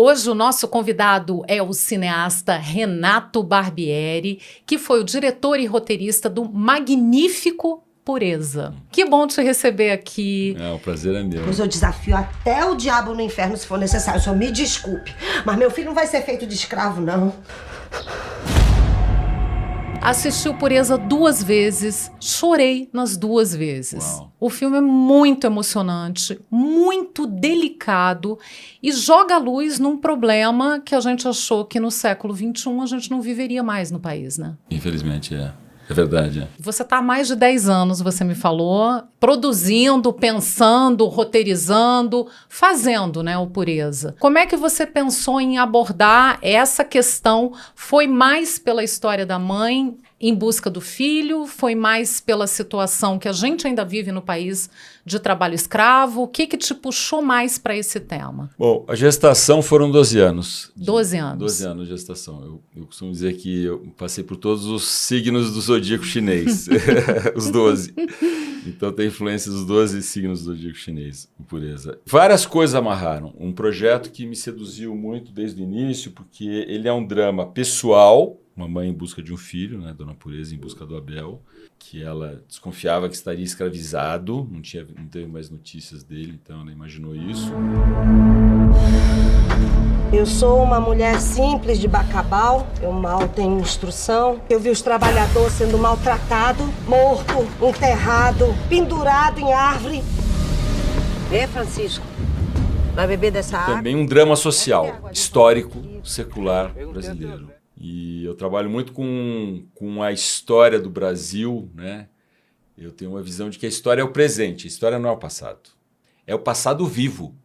Hoje o nosso convidado é o cineasta Renato Barbieri, que foi o diretor e roteirista do magnífico Pureza. Que bom te receber aqui. O prazer é meu. Pois eu desafio até o diabo no inferno se for necessário. Só me desculpe, mas meu filho não vai ser feito de escravo, não. Assisti o Pureza 2 vezes, chorei nas 2 vezes. Uau. O filme é muito emocionante, muito delicado e joga a luz num problema que a gente achou que no século XXI a gente não viveria mais no país, né? Infelizmente, é. É verdade, é. Você está há mais de 10 anos, você me falou, produzindo, pensando, roteirizando, fazendo, né, o Pureza. Como é que você pensou em abordar essa questão? Foi mais pela história da mãe em busca do filho? Foi mais pela situação que a gente ainda vive no país de trabalho escravo? O que te puxou mais para esse tema? Bom, a gestação foram 12 anos. 12 anos. 12 anos de gestação. Eu costumo dizer que eu passei por todos os signos do zodíaco chinês. Os 12. Então tem influência dos 12 signos do zodíaco chinês, em Pureza. Várias coisas amarraram. Um projeto que me seduziu muito desde o início, porque ele é um drama pessoal. Uma mãe em busca de um filho, né, Dona Pureza em busca do Abel, que ela desconfiava que estaria escravizado, não teve mais notícias dele, então ela imaginou isso. Eu sou uma mulher simples de Bacabal, eu mal tenho instrução. Eu vi os trabalhadores sendo maltratados, morto, enterrado, pendurado em árvore. Francisco, vai beber dessa água? Também um drama social, histórico, secular brasileiro. E eu trabalho muito com a história do Brasil, né? Eu tenho uma visão de que a história é o presente, a história não é o passado. É o passado vivo,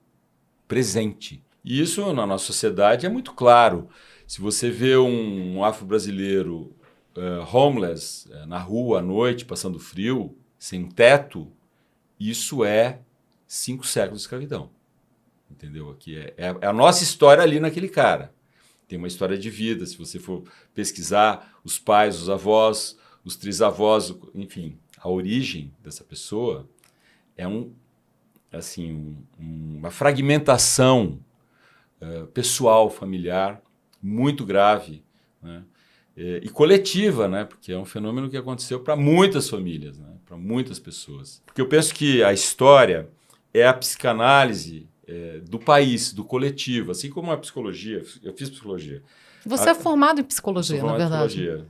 presente. E isso na nossa sociedade é muito claro. Se você vê um afro-brasileiro homeless na rua à noite, passando frio, sem teto, isso é 5 séculos de escravidão. Entendeu? Aqui é a nossa história ali naquele cara. Tem uma história de vida, se você for pesquisar os pais, os avós, os trisavós, enfim, a origem dessa pessoa é uma fragmentação pessoal, familiar, muito grave, né? E coletiva, né? Porque é um fenômeno que aconteceu para muitas famílias, né? Para muitas pessoas. Porque eu penso que a história é a psicanálise do país, do coletivo, assim como a psicologia. Eu fiz psicologia. Você é formado em psicologia, na verdade. Psicologia,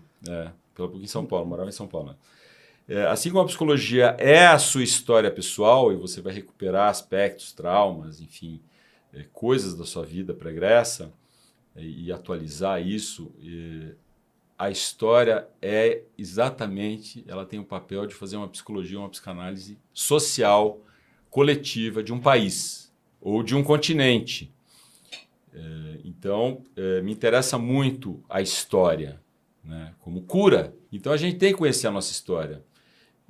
pela PUC em São Paulo, morava em São Paulo. Né? Assim como a psicologia é a sua história pessoal e você vai recuperar aspectos, traumas, enfim, coisas da sua vida pregressa e atualizar isso, a história ela tem o papel de fazer uma psicologia, uma psicanálise social, coletiva de um país ou de um continente. Então, me interessa muito a história, né, como cura. Então, a gente tem que conhecer a nossa história.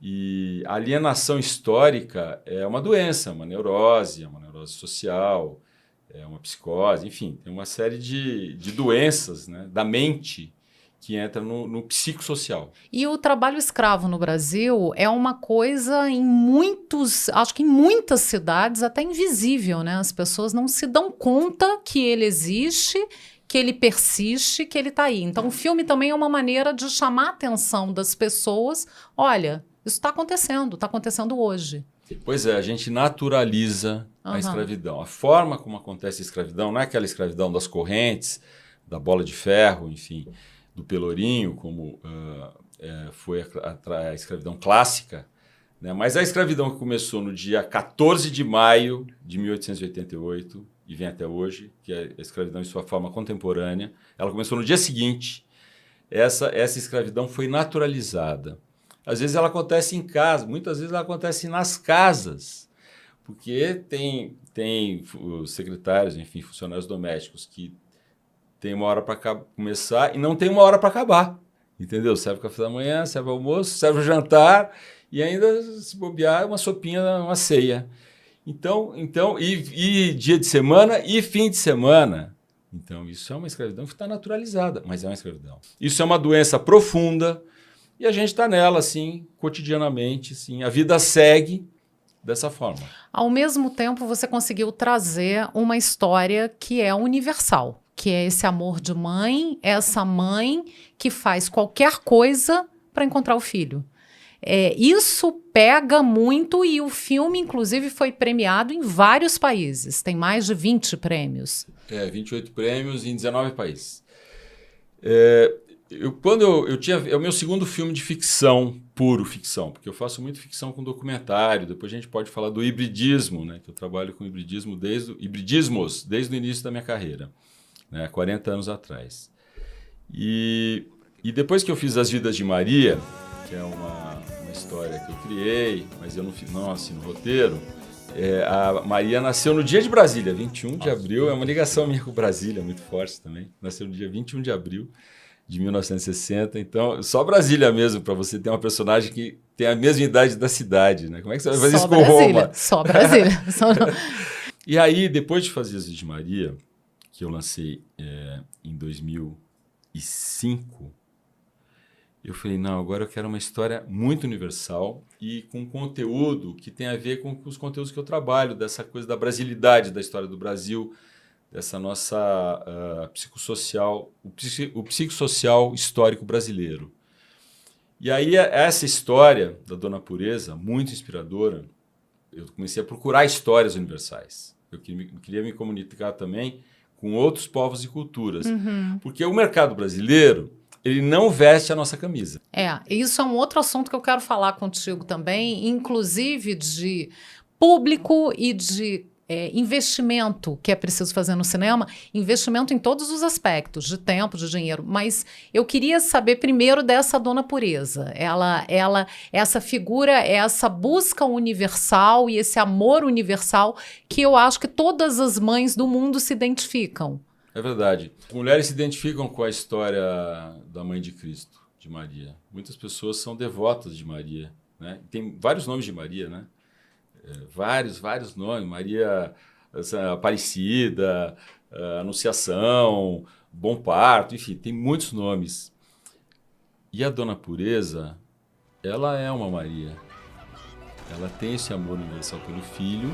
E a alienação histórica é uma doença, uma neurose social, é uma psicose, enfim, tem uma série de doenças, né, da mente que entra no psicossocial. E o trabalho escravo no Brasil é uma coisa acho que em muitas cidades até invisível, né? As pessoas não se dão conta que ele existe, que ele persiste, que ele está aí. Então o filme também é uma maneira de chamar a atenção das pessoas. Olha, isso está acontecendo hoje. Pois é, a gente naturaliza a escravidão. A forma como acontece a escravidão não é aquela escravidão das correntes, da bola de ferro, enfim, do pelourinho, como foi a escravidão clássica, né? Mas a escravidão que começou no dia 14 de maio de 1888 e vem até hoje, que é a escravidão em sua forma contemporânea, ela começou no dia seguinte. Essa escravidão foi naturalizada. Às vezes ela acontece em casa, muitas vezes ela acontece nas casas, porque tem os secretários, enfim, funcionários domésticos que tem uma hora para começar e não tem uma hora para acabar, entendeu? Serve o café da manhã, serve o almoço, serve o jantar e ainda, se bobear, uma sopinha, uma ceia. Então e dia de semana e fim de semana. Então, isso é uma escravidão que está naturalizada, mas é uma escravidão. Isso é uma doença profunda e a gente está nela, assim, cotidianamente. Assim, a vida segue, dessa forma. Ao mesmo tempo, você conseguiu trazer uma história que é universal, que é esse amor de mãe, essa mãe que faz qualquer coisa para encontrar o filho. Isso pega muito e o filme, inclusive, foi premiado em vários países. Tem mais de 20 prêmios. 28 prêmios em 19 países. É o meu segundo filme de ficção, puro ficção, porque eu faço muito ficção com documentário. Depois a gente pode falar do hibridismo, né, que eu trabalho com hibridismos desde o início da minha carreira, né, 40 anos atrás. E depois que eu fiz As Vidas de Maria, que é uma história que eu criei, mas eu não assino o roteiro, a Maria nasceu no dia de Brasília, 21 de abril, é uma ligação minha com Brasília, muito forte também. Nasceu no dia 21 de abril de 1960, então só Brasília mesmo, para você ter uma personagem que tem a mesma idade da cidade, né? Como é que você vai fazer isso com Roma? Só Brasília. E aí, depois de fazer As Vidas de Maria, que eu lancei em 2005, eu falei, não, agora eu quero uma história muito universal e com conteúdo que tem a ver com os conteúdos que eu trabalho, dessa coisa da brasilidade da história do Brasil, dessa nossa psicossocial, o psicossocial histórico brasileiro. E aí, essa história da Dona Pureza, muito inspiradora, eu comecei a procurar histórias universais. Eu queria me comunicar também com outros povos e culturas. Porque o mercado brasileiro, ele não veste a nossa camisa. Isso é um outro assunto que eu quero falar contigo também, inclusive de público e de investimento que é preciso fazer no cinema, investimento em todos os aspectos, de tempo, de dinheiro. Mas eu queria saber primeiro dessa Dona Pureza. Essa figura, essa busca universal e esse amor universal que eu acho que todas as mães do mundo se identificam. É verdade. Mulheres se identificam com a história da Mãe de Cristo, de Maria. Muitas pessoas são devotas de Maria, né? Tem vários nomes de Maria, né? Vários nomes. Maria Aparecida, Anunciação, Bom Parto, enfim, tem muitos nomes. E a Dona Pureza, ela é uma Maria. Ela tem esse amor universal pelo filho.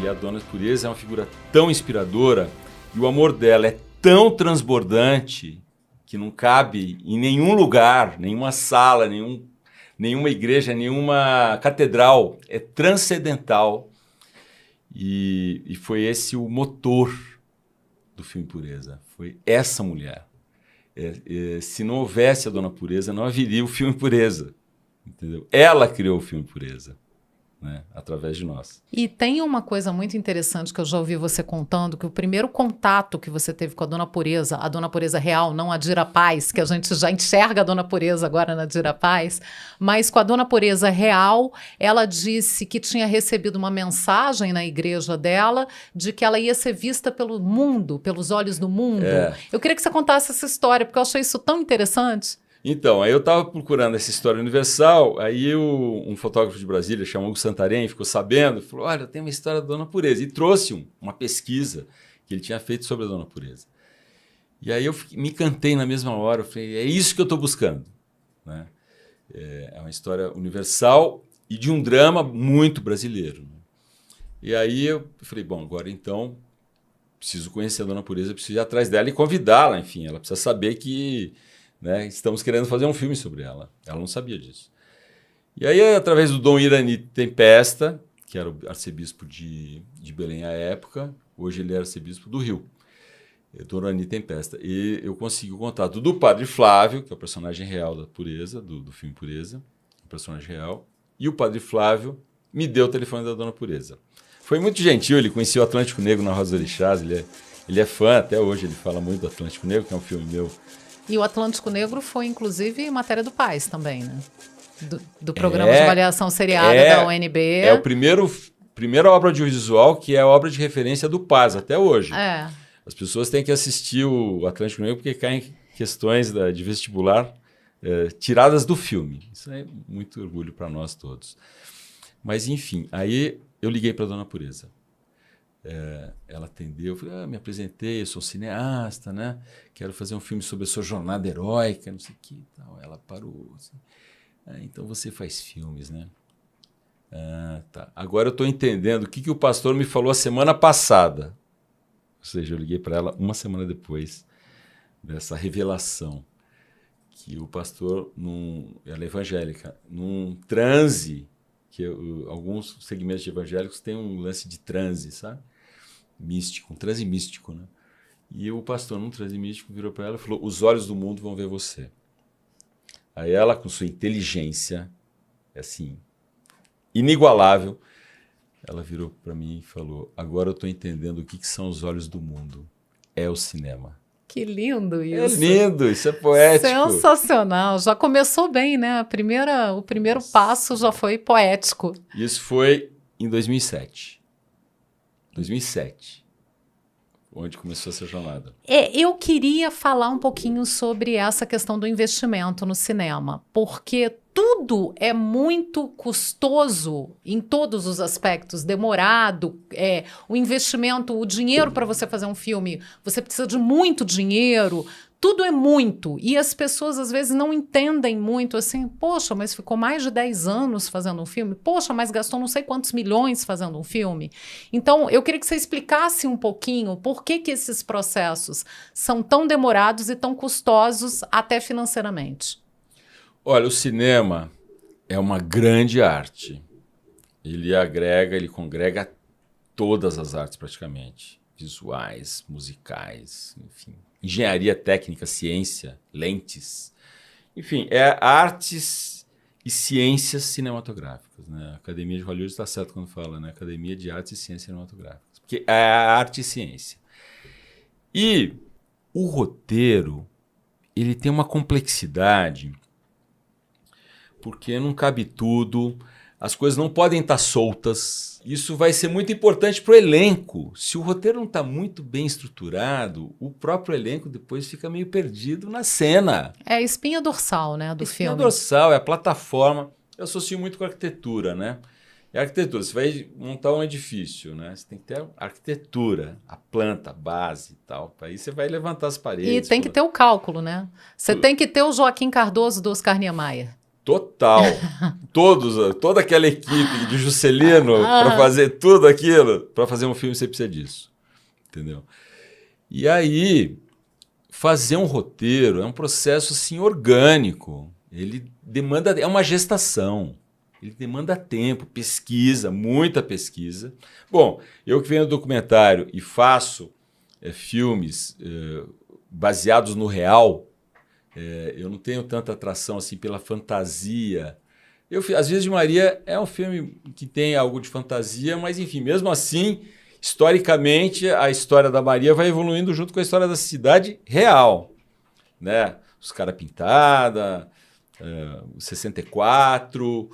E a Dona Pureza é uma figura tão inspiradora e o amor dela é tão transbordante que não cabe em nenhum lugar, nenhuma sala, nenhuma igreja, nenhuma catedral. É transcendental. E foi esse o motor do filme Pureza. Foi essa mulher. Se não houvesse a Dona Pureza, não haveria o filme Pureza. Entendeu? Ela criou o filme Pureza. Né, através de nós. E tem uma coisa muito interessante que eu já ouvi você contando, que o primeiro contato que você teve com a Dona Pureza real, não a Dira Paz, que a gente já enxerga a Dona Pureza agora na Dira Paz, mas com a Dona Pureza real, ela disse que tinha recebido uma mensagem na igreja dela de que ela ia ser vista pelo mundo, pelos olhos do mundo. Eu queria que você contasse essa história, porque eu achei isso tão interessante. Então, aí eu estava procurando essa história universal, aí um fotógrafo de Brasília, chamado Hugo Santarém, ficou sabendo, falou, olha, tem uma história da Dona Pureza, e trouxe uma pesquisa que ele tinha feito sobre a Dona Pureza. E aí eu me encantei na mesma hora, eu falei, é isso que eu estou buscando. Né? É uma história universal e de um drama muito brasileiro. Né? E aí eu falei, bom, agora então, preciso conhecer a Dona Pureza, preciso ir atrás dela e convidá-la, enfim, ela precisa saber que... Né, estamos querendo fazer um filme sobre ela. Ela não sabia disso. E aí, através do Dom Irani Tempesta, que era o arcebispo de Belém à época, hoje ele é arcebispo do Rio, Dom Irani Tempesta, e eu consegui o contato do Padre Flávio, que é o personagem real da Pureza, do filme Pureza, o personagem real, e o Padre Flávio me deu o telefone da Dona Pureza. Foi muito gentil, ele conhecia o Atlântico Negro na Rosa dos Orixás, ele é fã, até hoje ele fala muito do Atlântico Negro, que é um filme meu. E o Atlântico Negro foi, inclusive, matéria do Paz também, né? Do programa de avaliação seriada da UNB. É o primeira obra audiovisual que é a obra de referência do Paz, até hoje. As pessoas têm que assistir o Atlântico Negro porque caem questões de vestibular tiradas do filme. Isso é muito orgulho para nós todos. Mas, enfim, aí eu liguei para a Dona Pureza. Ela atendeu, eu falei, me apresentei, eu sou cineasta, né? Quero fazer um filme sobre a sua jornada heróica, não sei o que e tal. Ela parou assim, Então você faz filmes, né? Tá. Agora eu estou entendendo o que o pastor me falou a semana passada. Ou seja, eu liguei para ela uma semana depois dessa revelação. Que o pastor, ela é evangélica, num transe, que alguns segmentos de evangélicos têm um lance de transe, sabe? Místico, um transe místico, né? E o pastor, num transe místico, virou para ela e falou: os olhos do mundo vão ver você. Aí ela, com sua inteligência, assim, inigualável, ela virou para mim e falou: agora eu estou entendendo o que são os olhos do mundo. É o cinema. Que lindo isso. É lindo, isso é poético. Sensacional. Já começou bem, né? O primeiro passo já foi poético. Isso foi em 2007. 2007. Onde começou essa jornada. Eu queria falar um pouquinho sobre essa questão do investimento no cinema, porque tudo é muito custoso em todos os aspectos, demorado, o investimento, o dinheiro para você fazer um filme, você precisa de muito dinheiro, tudo é muito, e as pessoas às vezes não entendem muito assim, poxa, mas ficou mais de 10 anos fazendo um filme, poxa, mas gastou não sei quantos milhões fazendo um filme. Então, eu queria que você explicasse um pouquinho por que esses processos são tão demorados e tão custosos até financeiramente. Olha, o cinema é uma grande arte. Ele congrega todas as artes praticamente, visuais, musicais, enfim. Engenharia técnica, ciência, lentes. Enfim, é artes e ciências cinematográficas. Né? A Academia de Hollywood está certo quando fala, né? Academia de Artes e Ciências Cinematográficas. Porque é arte e ciência. E o roteiro, ele tem uma complexidade, porque não cabe tudo, as coisas não podem estar soltas. Isso vai ser muito importante para o elenco. Se o roteiro não está muito bem estruturado, o próprio elenco depois fica meio perdido na cena. É a espinha dorsal, né, do filme. A espinha dorsal, é a plataforma. Eu associo muito com a arquitetura, né? E a arquitetura, você vai montar um edifício, né? Você tem que ter a arquitetura, a planta, a base e tal. Aí você vai levantar as paredes. E tem que ter o cálculo, né? Você tem que ter o Joaquim Cardoso do Oscar Niemeyer. Total. Toda aquela equipe de Juscelino para fazer tudo aquilo, para fazer um filme você precisa disso. Entendeu? E aí, fazer um roteiro é um processo assim orgânico. Ele demanda, é uma gestação. Ele demanda tempo, pesquisa, muita pesquisa. Bom, eu que venho do documentário e faço filmes baseados no real, eu não tenho tanta atração assim pela fantasia. Às vezes de Maria é um filme que tem algo de fantasia, mas enfim, mesmo assim, historicamente, a história da Maria vai evoluindo junto com a história da cidade real. Né? Os Cara Pintada, o 64,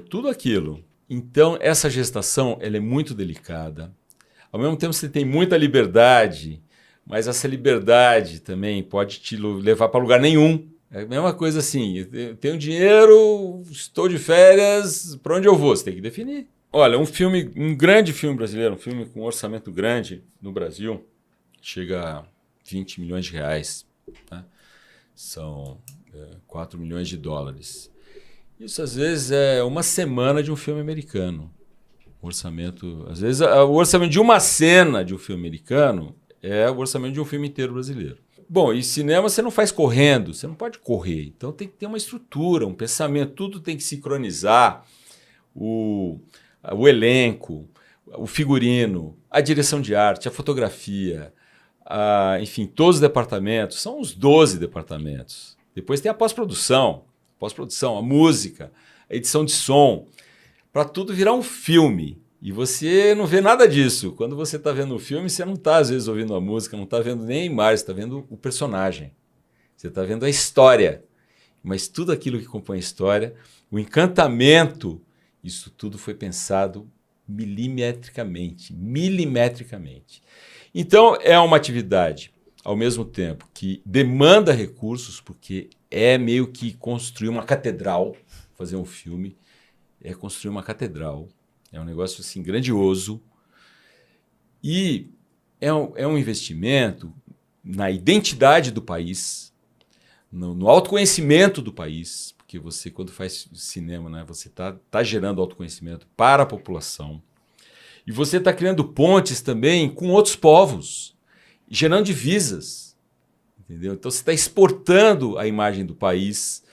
tudo aquilo. Então, essa gestação ela é muito delicada. Ao mesmo tempo, você tem muita liberdade, mas essa liberdade também pode te levar para lugar nenhum. É a mesma coisa assim, eu tenho dinheiro, estou de férias, para onde eu vou? Você tem que definir. Olha, um grande filme brasileiro, um filme com um orçamento grande no Brasil, chega a 20 milhões de reais. Né? São 4 milhões de dólares. Isso às vezes é uma semana de um filme americano. Às vezes o orçamento de uma cena de um filme americano é o orçamento de um filme inteiro brasileiro. Bom, e cinema você não faz correndo, você não pode correr. Então tem que ter uma estrutura, um pensamento, tudo tem que sincronizar. O elenco, o figurino, a direção de arte, a fotografia, enfim, todos os departamentos, são os 12 departamentos. Depois tem a pós-produção, a música, a edição de som, para tudo virar um filme. E você não vê nada disso. Quando você está vendo o filme, você não está, às vezes, ouvindo a música, não está vendo nem a imagem, você está vendo o personagem. Você está vendo a história. Mas tudo aquilo que compõe a história, o encantamento, isso tudo foi pensado milimetricamente. Então, é uma atividade, ao mesmo tempo, que demanda recursos, porque é meio que construir uma catedral, fazer um filme, é construir uma catedral. É um negócio assim grandioso e é um investimento na identidade do país, no autoconhecimento do país. porque você, quando faz cinema, né, você tá gerando autoconhecimento para a população. E você está criando pontes também com outros povos, gerando divisas. Entendeu? Então você está exportando a imagem do país.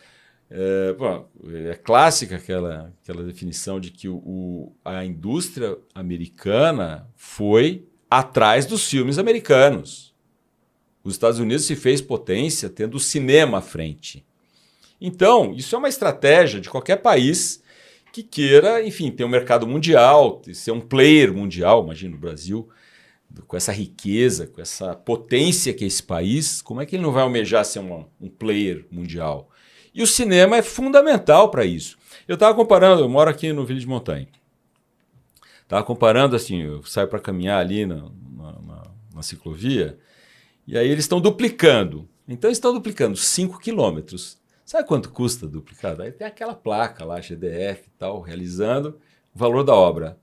É clássica aquela definição de que a indústria americana foi atrás dos filmes americanos. Os Estados Unidos se fez potência tendo o cinema à frente. Então, isso é uma estratégia de qualquer país que queira, enfim, ter um mercado mundial, ser um player mundial. Imagina o Brasil, com essa riqueza, com essa potência que é esse país, como é que ele não vai almejar ser um player mundial? E o cinema é fundamental para isso. Eu estava comparando, eu moro aqui no Village Montanha. Estava comparando assim, eu saio para caminhar ali na ciclovia, e aí eles estão duplicando. Então eles estão duplicando 5 quilômetros. Sabe quanto custa duplicar? Aí tem aquela placa lá, GDF e tal, realizando o valor da obra.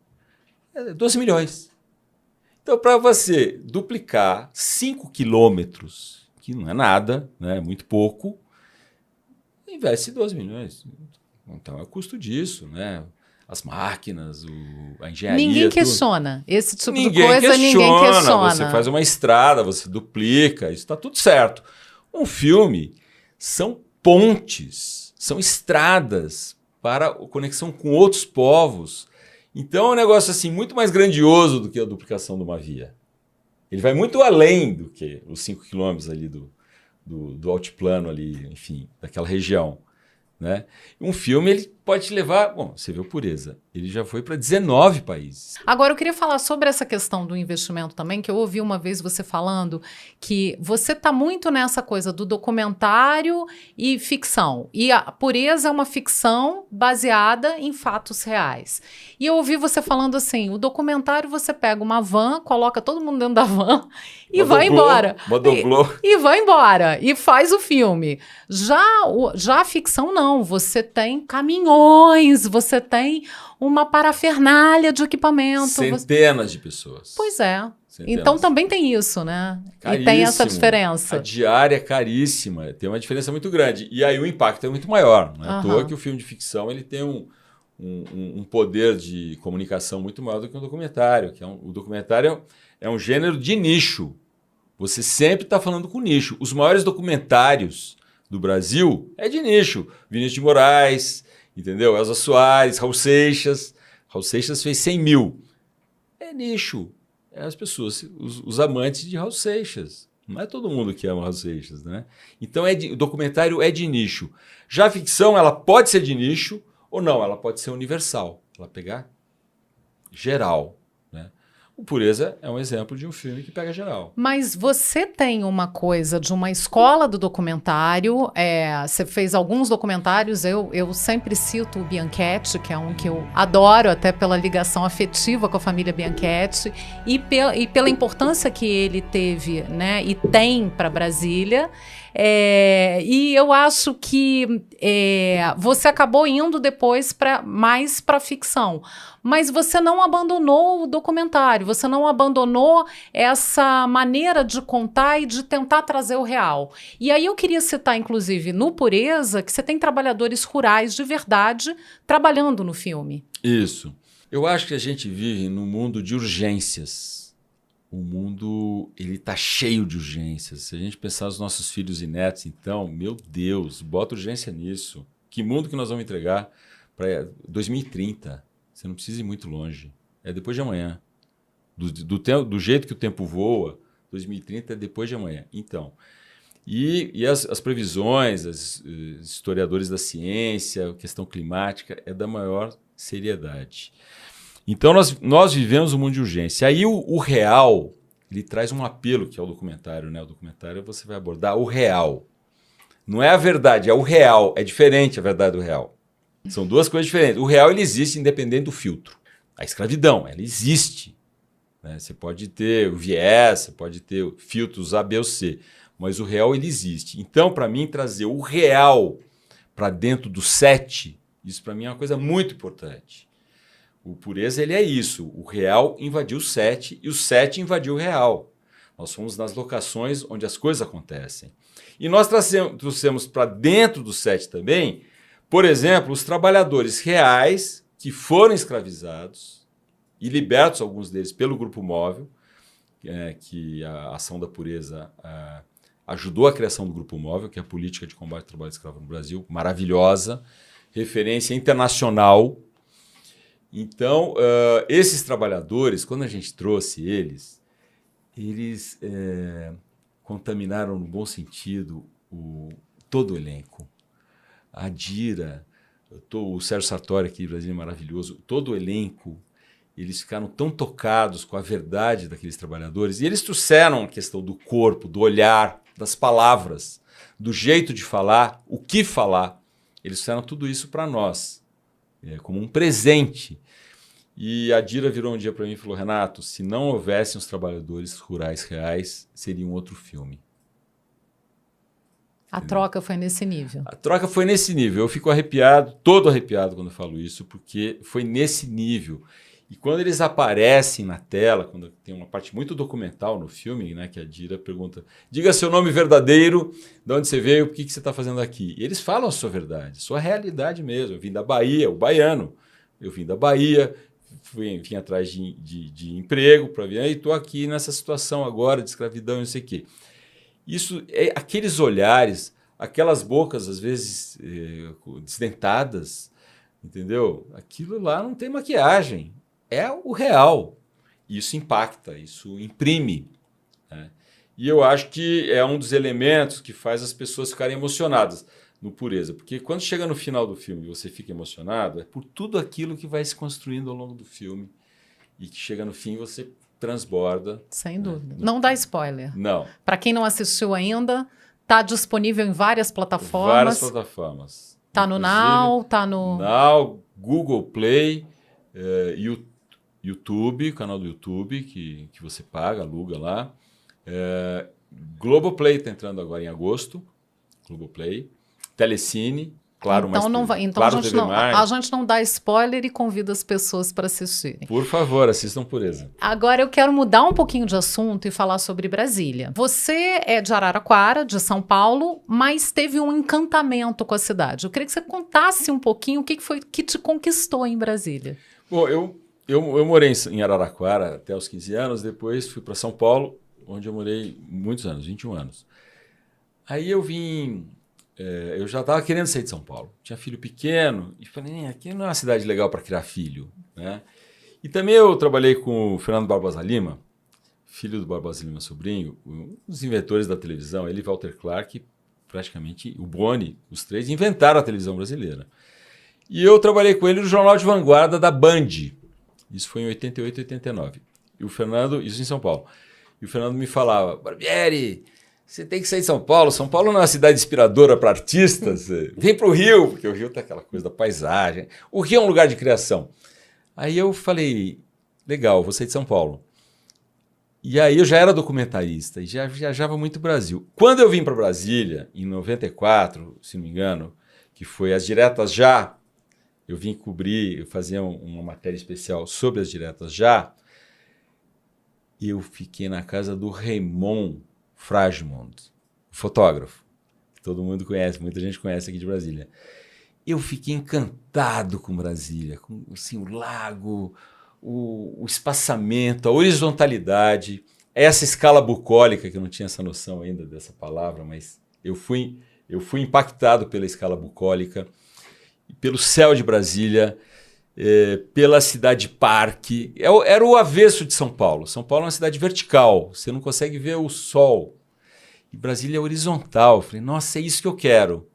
12 milhões. Então, para você duplicar 5 quilômetros, que não é nada, né, é muito pouco, investe 12 milhões. Então, é o custo disso, né? As máquinas, a engenharia. Ninguém questiona. Esse tipo de coisa, ninguém questiona. Você faz uma estrada, você duplica, isso está tudo certo. Um filme são pontes, são estradas para conexão com outros povos. Então é um negócio assim muito mais grandioso do que a duplicação de uma via. Ele vai muito além do que os 5 quilômetros ali do altiplano ali, enfim, daquela região, né? Um filme ele pode te levar, bom, você viu Pureza, ele já foi para 19 países. Agora eu queria falar sobre essa questão do investimento também, que eu ouvi uma vez você falando que você está muito nessa coisa do documentário e ficção. E a Pureza é uma ficção baseada em fatos reais. E eu ouvi você falando assim, o documentário você pega uma van, coloca todo mundo dentro da van e vai embora. E vai embora. E faz o filme. Já a ficção não, você tem caminhões, você tem uma parafernália de equipamento. Centenas de pessoas. Pois é. Centenas. Então também tem isso, né? Caríssimo. E tem essa diferença. A diária é caríssima, tem uma diferença muito grande. E aí o impacto é muito maior. Não é à toa que o filme de ficção ele tem um poder de comunicação muito maior do que um documentário. O documentário é um gênero de nicho. Você sempre está falando com nicho. Os maiores documentários do Brasil é de nicho. Vinícius de Moraes, entendeu? Elza Soares, Raul Seixas. Raul Seixas fez 100 mil. É nicho. É as pessoas, os amantes de Raul Seixas. Não é todo mundo que ama Raul Seixas, né? Então o documentário é de nicho. Já a ficção, ela pode ser de nicho ou não, ela pode ser universal. Ela pegar geral, né? O Pureza é um exemplo de um filme que pega geral. Mas você tem uma coisa de uma escola do documentário, você fez alguns documentários, eu sempre cito o Bianchetti, que é um que eu adoro, até pela ligação afetiva com a família Bianchetti, e pela importância que ele teve, né, e tem para Brasília. E eu acho que você acabou indo depois mais para ficção, mas você não abandonou o documentário, você não abandonou essa maneira de contar e de tentar trazer o real. E aí eu queria citar, inclusive, no Pureza, que você tem trabalhadores rurais de verdade trabalhando no filme. Isso. Eu acho que a gente vive num mundo de urgências. O mundo ele está cheio de urgências. Se a gente pensar nos nossos filhos e netos, então, meu Deus, bota urgência nisso. Que mundo que nós vamos entregar para 2030? Você não precisa ir muito longe. É depois de amanhã. Do jeito que o tempo voa, 2030 é depois de amanhã. Então, e as previsões, os historiadores da ciência, a questão climática, é da maior seriedade. Então, nós vivemos um mundo de urgência. Aí o real, ele traz um apelo, que é o documentário, né? O documentário você vai abordar o real. Não é a verdade, é o real. É diferente a verdade do real. São duas coisas diferentes. O real, ele existe independente do filtro. A escravidão, ela existe. Né? Você pode ter o viés, você pode ter filtros A, B ou C. Mas o real, ele existe. Então, para mim, trazer o real para dentro do set, isso para mim é uma coisa muito importante. O Pureza, ele é isso. O real invadiu o set e o set invadiu o real. Nós fomos nas locações onde as coisas acontecem. E nós trouxemos para dentro do set também Por exemplo, os trabalhadores reais que foram escravizados e libertos, alguns deles, pelo Grupo Móvel, que a Ação da Pureza ajudou a criação do Grupo Móvel, que é a política de combate ao trabalho escravo no Brasil, maravilhosa, referência internacional. Então, esses trabalhadores, quando a gente trouxe eles contaminaram, no bom sentido, todo o elenco. A Dira, o Sérgio Sartori aqui, Brasil maravilhoso, todo o elenco, eles ficaram tão tocados com a verdade daqueles trabalhadores, e eles trouxeram a questão do corpo, do olhar, das palavras, do jeito de falar, o que falar. Eles fizeram tudo isso para nós, como um presente. E a Dira virou um dia para mim e falou: Renato, se não houvessem os trabalhadores rurais reais, seria um outro filme. A troca foi nesse nível. A troca foi nesse nível. Eu fico arrepiado, todo arrepiado quando eu falo isso, porque foi nesse nível. E quando eles aparecem na tela, quando tem uma parte muito documental no filme, né, que a Dira pergunta: diga seu nome verdadeiro, de onde você veio, o que você está fazendo aqui? E eles falam a sua verdade, a sua realidade mesmo. Eu vim da Bahia, o baiano. Eu vim da Bahia, vim atrás de emprego para vir, e estou aqui nessa situação agora de escravidão e não sei o quê. Isso, aqueles olhares, aquelas bocas, às vezes, desdentadas, entendeu? Aquilo lá não tem maquiagem, é o real. Isso impacta, isso imprime, né? E eu acho que é um dos elementos que faz as pessoas ficarem emocionadas no Pureza, porque quando chega no final do filme e você fica emocionado, é por tudo aquilo que vai se construindo ao longo do filme e que chega no fim você transborda. Sem dúvida. Não dá spoiler. Não. Para quem não assistiu ainda, está disponível em várias plataformas. Várias plataformas. Tá no Now, tá no... Now, Google Play, YouTube, canal do YouTube, que você paga, aluga lá. Globoplay está entrando agora em agosto. Globoplay. Telecine, claro, então mas não vai, então claro, a gente não dá spoiler e convida as pessoas para assistirem. Por favor, assistam Pureza. Agora eu quero mudar um pouquinho de assunto e falar sobre Brasília. Você é de Araraquara, de São Paulo, mas teve um encantamento com a cidade. Eu queria que você contasse um pouquinho o que foi que te conquistou em Brasília. Bom, eu morei em Araraquara até os 15 anos, depois fui para São Paulo, onde eu morei muitos anos, 21 anos. Aí eu vim... eu já estava querendo sair de São Paulo. Tinha filho pequeno e falei, aqui não é uma cidade legal para criar filho, né? E também eu trabalhei com o Fernando Barbosa Lima, filho do Barbosa Lima sobrinho, um dos inventores da televisão, ele e Walter Clark, praticamente o Boni, os três inventaram a televisão brasileira. E eu trabalhei com ele no Jornal de Vanguarda da Band. Isso foi em 88, 89. E o Fernando, isso em São Paulo. E o Fernando me falava, Barbieri, você tem que sair de São Paulo. São Paulo não é uma cidade inspiradora para artistas. Vem para o Rio, porque o Rio tem aquela coisa da paisagem. O Rio é um lugar de criação. Aí eu falei, legal, vou sair de São Paulo. E aí eu já era documentarista e já viajava muito o Brasil. Quando eu vim para Brasília, em 94, se não me engano, que foi as Diretas Já, eu vim cobrir, eu fazia uma matéria especial sobre as Diretas Já, eu fiquei na casa do Raymond Fragmond, fotógrafo, que todo mundo conhece, muita gente conhece aqui de Brasília. Eu fiquei encantado com Brasília, com assim, o lago, o espaçamento, a horizontalidade, essa escala bucólica, que eu não tinha essa noção ainda dessa palavra, mas eu fui impactado pela escala bucólica, pelo céu de Brasília, pela cidade parque. Era o avesso de São Paulo. São Paulo é uma cidade vertical, você não consegue ver o sol. E Brasília é horizontal. Eu falei, nossa, é isso que eu quero.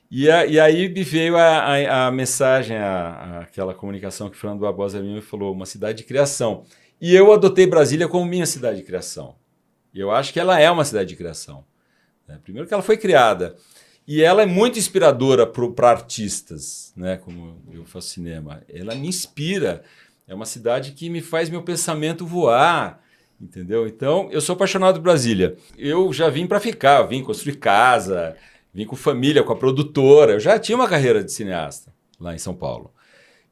E aí me veio a mensagem, aquela comunicação que o Fernando Barbosa me falou, uma cidade de criação. E eu adotei Brasília como minha cidade de criação. E eu acho que ela é uma cidade de criação. Primeiro que ela foi criada. E ela é muito inspiradora para artistas, né? Como eu faço cinema. Ela me inspira. É uma cidade que me faz meu pensamento voar, entendeu? Então, eu sou apaixonado por Brasília. Eu já vim para ficar, vim construir casa, vim com família, com a produtora. Eu já tinha uma carreira de cineasta lá em São Paulo.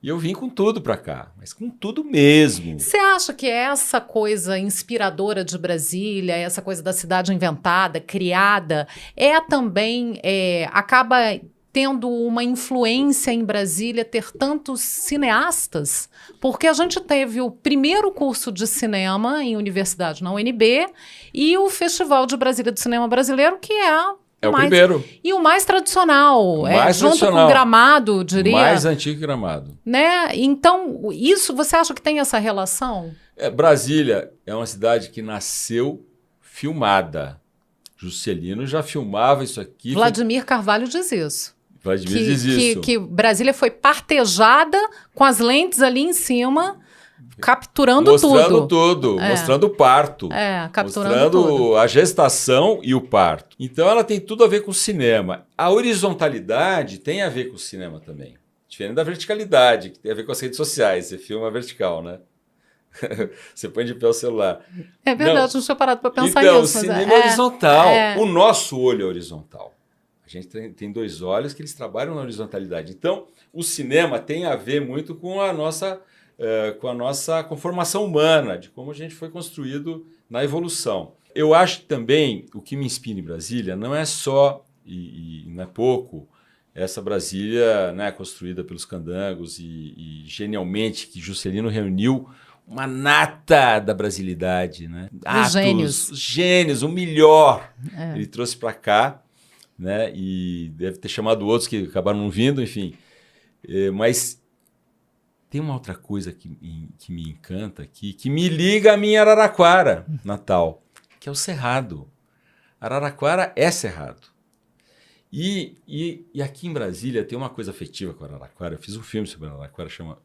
E eu vim com tudo para cá, mas com tudo mesmo. Você acha que essa coisa inspiradora de Brasília, essa coisa da cidade inventada, criada, também acaba tendo uma influência em Brasília ter tantos cineastas? Porque a gente teve o primeiro curso de cinema em universidade na UNB e o Festival de Brasília do Cinema Brasileiro, que é o primeiro. E o mais tradicional. Mais junto tradicional. com Gramado, diria. Mais antigo que Gramado. Né? Então, isso, você acha que tem essa relação? Brasília é uma cidade que nasceu filmada. Juscelino já filmava isso aqui. Vladimir Carvalho diz isso. Vladimir diz isso. Que Brasília foi partejada com as lentes ali em cima, capturando mostrando tudo. Mostrando o parto. Capturando tudo. A gestação e o parto. Então ela tem tudo a ver com o cinema. A horizontalidade tem a ver com o cinema também. Diferente da verticalidade, que tem a ver com as redes sociais. Você filma vertical, né? Você põe de pé o celular. É verdade, não tinha parado para pensar nisso. Então, o cinema é horizontal. O nosso olho é horizontal. A gente tem dois olhos que eles trabalham na horizontalidade. Então, o cinema tem a ver muito com a nossa conformação humana, de como a gente foi construído na evolução. Eu acho que também o que me inspira em Brasília não é só, e não é pouco, essa Brasília, né, construída pelos candangos e genialmente que Juscelino reuniu uma nata da brasilidade, né? Os gênios, o melhor. Ele trouxe para cá, né? E deve ter chamado outros que acabaram não vindo, enfim. Mas tem uma outra coisa que me encanta aqui, que me liga a minha Araraquara natal, que é o Cerrado. Araraquara é Cerrado. E aqui em Brasília tem uma coisa afetiva com Araraquara. Eu fiz um filme sobre Araraquara, chama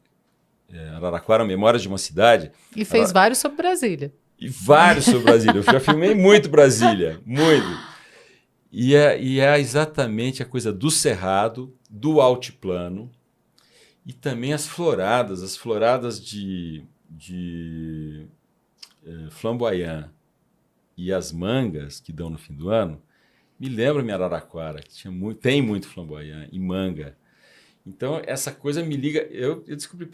Araraquara, Memórias de uma Cidade. E fez vários sobre Brasília. E vários sobre Brasília. Eu já filmei muito Brasília, muito. E é exatamente a coisa do Cerrado, do altiplano, e também as floradas de flamboyant e as mangas que dão no fim do ano. Me lembra minha Araraquara, que tem muito flamboyant e manga. Então, essa coisa me liga. Eu descobri,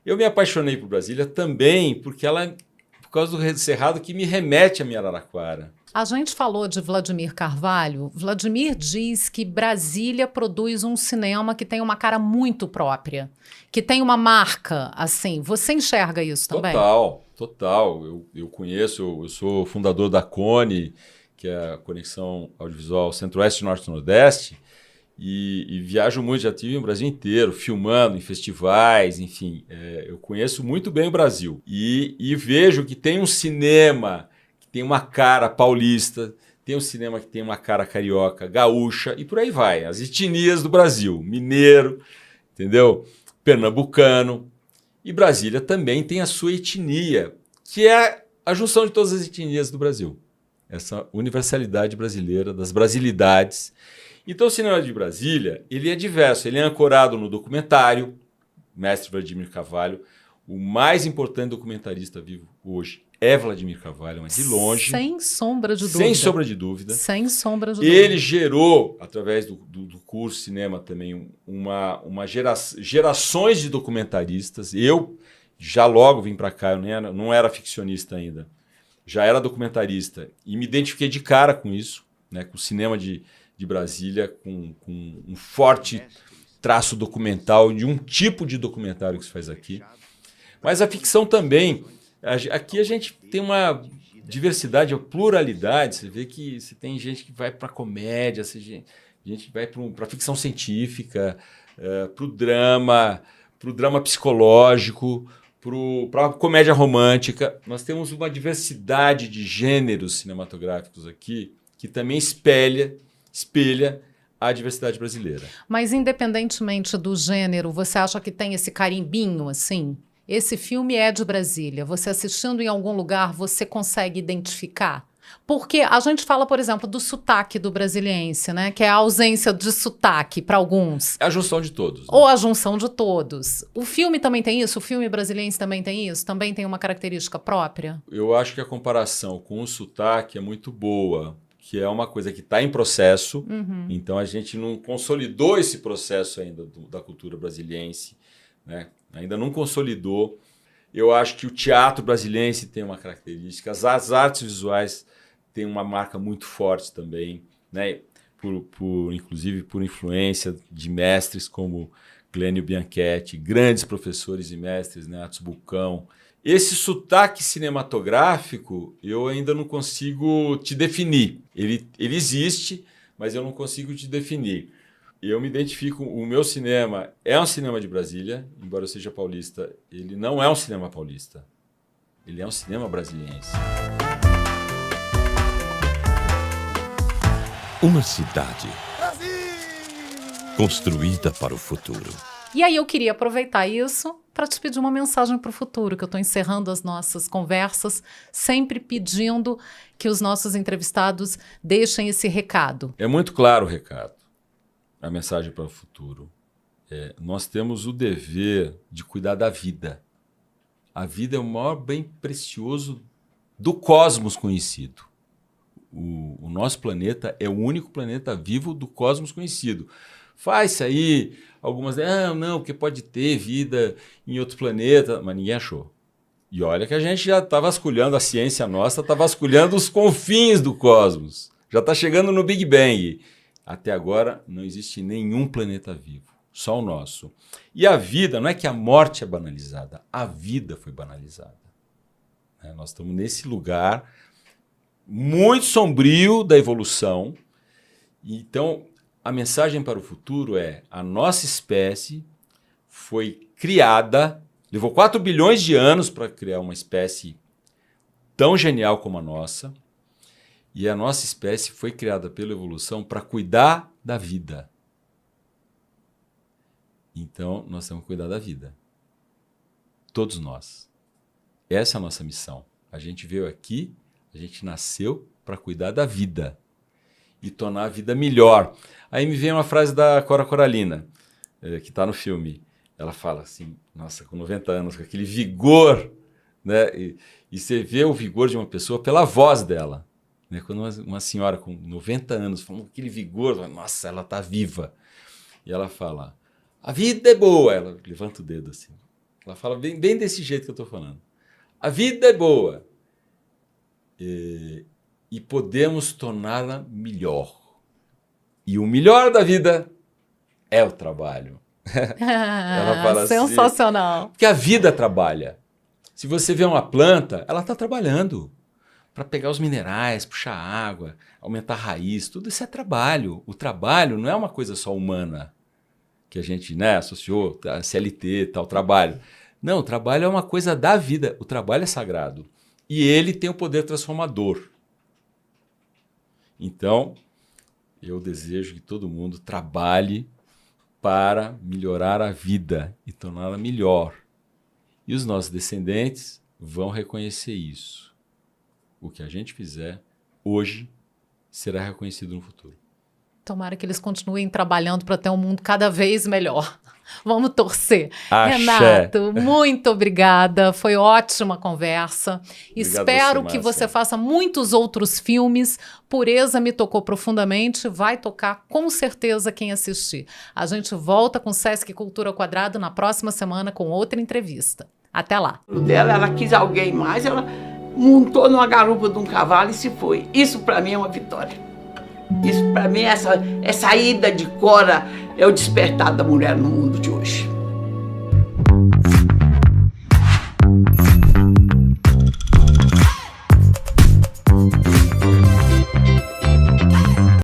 eu me apaixonei por Brasília também, por causa do Cerrado, que me remete a minha Araraquara. A gente falou de Vladimir Carvalho. Vladimir diz que Brasília produz um cinema que tem uma cara muito própria, que tem uma marca, assim. Você enxerga isso também? Total. Eu conheço, eu sou fundador da CONE, que é a Conexão Audiovisual Centro-Oeste e Norte-Nordeste, e viajo muito, já estive no Brasil inteiro, filmando em festivais, enfim. Eu conheço muito bem o Brasil. E vejo que tem um cinema que tem uma cara paulista, tem um cinema que tem uma cara carioca, gaúcha, e por aí vai. As etnias do Brasil, mineiro, entendeu? Pernambucano. E Brasília também tem a sua etnia, que é a junção de todas as etnias do Brasil. Essa universalidade brasileira, das brasilidades. Então o cinema de Brasília, ele é diverso, ele é ancorado no documentário, mestre Vladimir Carvalho, o mais importante documentarista vivo hoje é Vladimir Carvalho, mas de longe. Sem sombra de dúvida. Sem sombra de dúvida. Sem sombra de dúvida. Ele gerou, através do curso de cinema também, gerações de documentaristas. Eu já logo vim para cá, eu não era ficcionista ainda. Já era documentarista e me identifiquei de cara com isso, né, com o cinema de Brasília, com um forte traço documental, de um tipo de documentário que se faz aqui. Mas a ficção também. Aqui a gente tem uma diversidade, uma pluralidade. Você vê que você tem gente que vai para comédia, gente vai para ficção científica, para o drama psicológico, para a comédia romântica. Nós temos uma diversidade de gêneros cinematográficos aqui que também espelha a diversidade brasileira. Mas independentemente do gênero, você acha que tem esse carimbinho, assim? Esse filme é de Brasília. Você assistindo em algum lugar, você consegue identificar? Porque a gente fala, por exemplo, do sotaque do brasiliense, né? Que é a ausência de sotaque para alguns. É a junção de todos. Né? Ou a junção de todos. O filme também tem isso? O filme brasiliense também tem isso? Também tem uma característica própria? Eu acho que a comparação com o sotaque é muito boa, que é uma coisa que está em processo. Então a gente não consolidou esse processo ainda da cultura brasiliense, né? Ainda não consolidou. Eu acho que o teatro brasiliense tem uma característica, as artes visuais têm uma marca muito forte também, né? inclusive por influência de mestres como Glênio Bianchetti, grandes professores e mestres, né, Atos Bulcão. Esse sotaque cinematográfico eu ainda não consigo te definir. Ele existe, mas eu não consigo te definir. Eu me identifico, o meu cinema é um cinema de Brasília, embora eu seja paulista, ele não é um cinema paulista. Ele é um cinema brasiliense. Uma cidade construída para o futuro. E aí eu queria aproveitar isso para te pedir uma mensagem para o futuro, que eu estou encerrando as nossas conversas, sempre pedindo que os nossos entrevistados deixem esse recado. É muito claro o recado, a mensagem para o futuro. Nós temos o dever de cuidar da vida. A vida é o maior bem precioso do cosmos conhecido. O nosso planeta é o único planeta vivo do cosmos conhecido. Faz-se aí algumas... não, porque pode ter vida em outro planeta, mas ninguém achou. E olha que a gente já está vasculhando, a ciência nossa está vasculhando os confins do cosmos. Já está chegando no Big Bang. Até agora não existe nenhum planeta vivo, só o nosso. E a vida, não é que a morte é banalizada, a vida foi banalizada. Nós estamos nesse lugar muito sombrio da evolução. Então, a mensagem para o futuro é: a nossa espécie foi criada, levou 4 bilhões de anos para criar uma espécie tão genial como a nossa, e a nossa espécie foi criada pela evolução para cuidar da vida. Então, nós temos que cuidar da vida. Todos nós. Essa é a nossa missão. A gente veio aqui, a gente nasceu para cuidar da vida e tornar a vida melhor. Aí me vem uma frase da Cora Coralina, que está no filme. Ela fala assim, nossa, com 90 anos, com aquele vigor, né? E você vê o vigor de uma pessoa pela voz dela. Né? Quando uma senhora com 90 anos fala aquele vigor, nossa, ela está viva. E ela fala, a vida é boa. Ela levanta o dedo assim. Ela fala bem desse jeito que eu estou falando. A vida é boa. E podemos torná-la melhor. E o melhor da vida é o trabalho. Ela fala sensacional. Assim, porque a vida trabalha. Se você vê uma planta, ela está trabalhando para pegar os minerais, puxar água, aumentar a raiz. Tudo isso é trabalho. O trabalho não é uma coisa só humana, que a gente, né, associou a CLT, tal, trabalho. Não, o trabalho é uma coisa da vida. O trabalho é sagrado. E ele tem o poder transformador. Então, eu desejo que todo mundo trabalhe para melhorar a vida e torná-la melhor. E os nossos descendentes vão reconhecer isso. O que a gente fizer hoje será reconhecido no futuro. Tomara que eles continuem trabalhando para ter um mundo cada vez melhor. Vamos torcer. Axé. Renato, muito obrigada. Foi ótima conversa. Obrigado Espero você, que você faça muitos outros filmes. Pureza me tocou profundamente. Vai tocar com certeza quem assistir. A gente volta com Sesc Cultura ao Quadrado na próxima semana com outra entrevista. Até lá. Ela quis alguém mais, ela montou numa garupa de um cavalo e se foi. Isso para mim é uma vitória. Isso para mim, essa ida de Cora é o despertar da mulher no mundo de hoje.